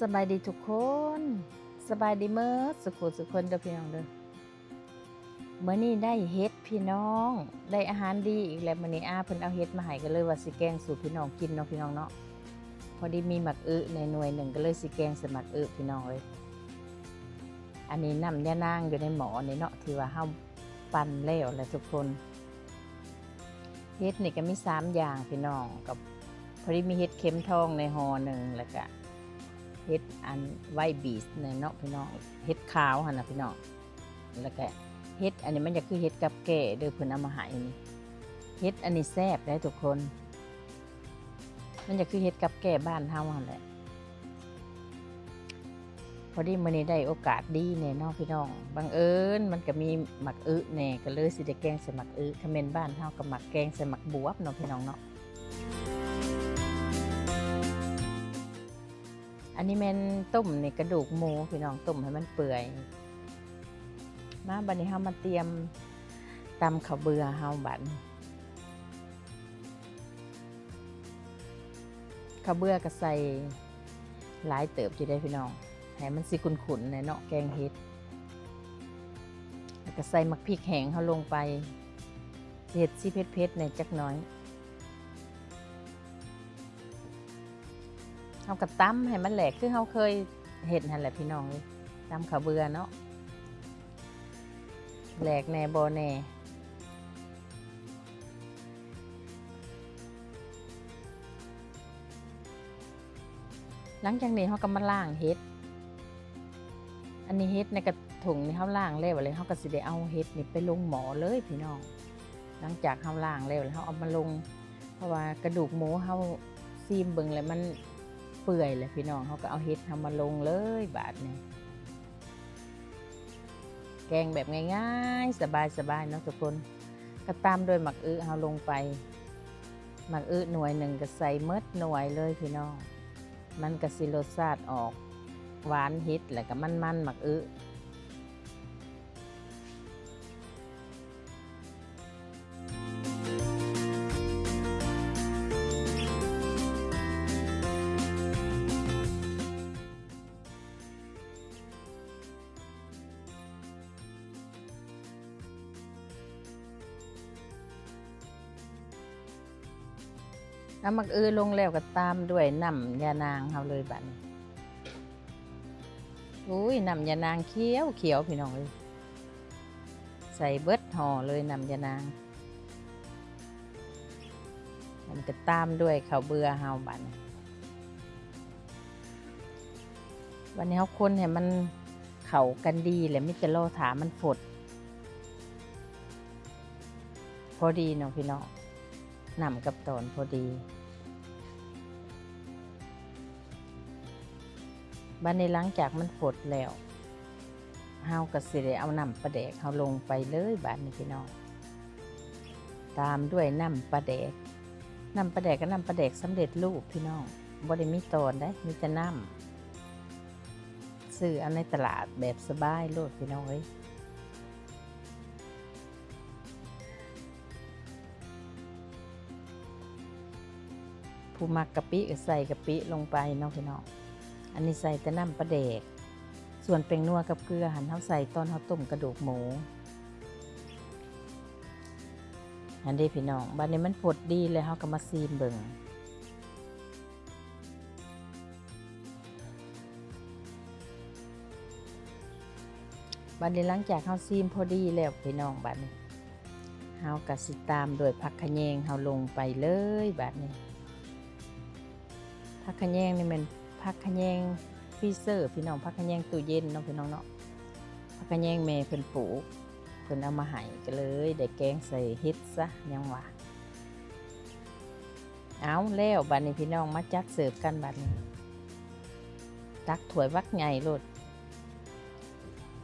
สบายดีทุกคนสบายดีเมื่อสุขคนเด้อพี่น้องเด้อเมื่อนี้ได้เฮ็ดพี่น้องได้อาหารดีอีกแล้วมื้อนี้เพิ่นเอาเฮ็ดมาให้ก็เลยว่าสิแกงสู่พี่น้องกินเนาะพี่น้องเนาะพอดีมีหมักอึในหน่วยหนึ่งก็เลยสิแกงใส่หมักอึพี่น้องเอ้ยอันนี้น้ำยานางอยู่ในหม้อนี่เนาะที่ว่าเฮาปั่นแล้วแหละทุกคนเฮ็ดนี่ก็มี3อย่างพี่น้องกับพอดีมีเฮ็ดเข็มทองในห่อหนึ่งแล้วก็เฮ็ดอันไวบีสเนี่ยเนาะพี่น้องเฮ็ดขาวหั่นน่ะพี่น้องแล้วก็เฮ็ดอันนี้มันจะคือเฮ็ดกับแก่เด้อเพิ่นเอามาให้นี่เฮ็ดอันนี้แซ่บได้ทุกคนมันจะคือเฮ็ดกับแก่บ้านเฮาหั่นแหละพอดีมื้อนี้ได้โอกาสดีแน่เนาะพี่น้องบังเอิญมันก็มีหมักอึแน่ก็เลยสิได้แกงใส่หมักอึถ้าแม่นบ้านเฮาก็หมักแกงใส่หมักบวบเนาะพี่น้องเนาะอันนี้แม่นต้มในกระดูกหมูพี่น้องต้มให้มันเปื่อยมาบัดนี้เฮามาเตรียมตำข้าวเบื่อเฮาบัดข้าวเบื่อก็ใส่หลายเติบอยู่ได้พี่น้องให้มันสิขุ่นๆในเนาะแกงเฮ็ดแล้วก็ใส่มักพริกแห้งเฮาลงไปเฮ็ดสิเผ็ดๆในจักหน่อยเฮาก็ตำให้มันแหลกคือเฮาเคยเฮ็ดหั่นแหละพี่น้องตำข้าวเบื่อเนาะแหลกแน่บ่แน่หลังจากนี้เฮาก็มาล้างเฮ็ดอันนี้เฮ็ดในกระถุงนี่เฮาล้างแล้วเลยเฮาก็สิได้เอาเฮ็ดนี่ไปลงหม้อเลยพี่น้องหลังจากเฮาล้างแล้วเฮาเอามาลงเพราะว่ากระดูกหมูเฮาซีมเบิ่งแล้วมันเปื่อยแล้วพี่น้องเฮาก็เอาเฮ็ดเฮามาลงเลยบาดนี้แกงแบบง่ายๆสบายๆเนาะทุกคนก็ตามด้วยหมักอึเฮาลงไปหมักอึหน่วยหนึ่งก็ใส่เมดหน่วยเลยพี่น้องมันก็สิรสชาติออกหวานเฮ็ดแล้วก็มันๆหมักอึน้ำหมักอึลงแล้วก็ตามด้วยน้ำยานางเฮาเลยบัดนี้อุ้ยน้ำยานางเขียวพี่น้องเลยใส่เบิดห่อเลยน้ำยานางมันก็ตามด้วยข้าวเบื่อเฮาบัดนี้วันนี้เฮาคนให้มันเข้ากันดีแหละมิจะรอถามันฝดพอดีเนาะพี่น้องน้ำกับตอนพอดีบัดนี้หลังจากมันฝดแล้วเฮาก็สิได้เอาน้ำปลาแดกเฮาลงไปเลยบัดนี้พี่น้องตามด้วยน้ำปลาแดกก็น้ำปลาแดกสำเร็จรูปพี่น้องบ่ได้มีตอนได้มีแต่น้ำซื้อเอาในตลาดแบบสบายโลดพี่น้องเอ้ยผู้มักกะปิก็ใส่กะปิลงไปเนาะพี่น้องอันนี้ใส่แต่น้ำปลาแดกส่วนแป้งนัวกับเกลือหั่นเฮาใส่ตอนเฮาต้มกระดูกหมูอันนี้พี่น้องบัดนี้มันพดดีเลยเฮาก็มาซีมเบิ่งบัดนี้หลังจากเฮาซีมพอดีแล้วพี่น้องบัดนี้เฮาก็สิตามด้วยผักขะแยงเฮาลงไปเลยบัดนี้ผักขะแยงนี่มันผักขะแยงฟรีเซอร์พี่น้องผักขะแยงตู้เย็นเนาะพี่น้องเนาะผักขะแยงแม่เพิ่นปลูกเพิ่นเอามาให้ก็เลยได้แกงใส่เฮ็ดซะยังว่าเอาแล้วบัดนี้พี่น้องมาจัดเสิร์ฟกันบัดนี้ตักถ้วยวักใหญ่โลด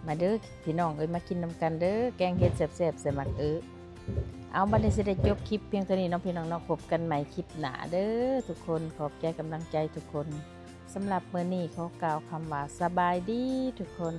มาเด้อพี่น้องเอ้ยมากินนำกันเด้อแกงเฮ็ดแซ่บๆใส่หมักเอาบัดนี้สิได้จบคลิปเพียงเท่านี้น้องพี่น้องเนาะพบกันใหม่คลิปหน้าเด้อทุกคนขอบใจกำลังใจทุกคนสำหรับมื้อนี้ขอกล่าวคำว่าสบายดีทุกคน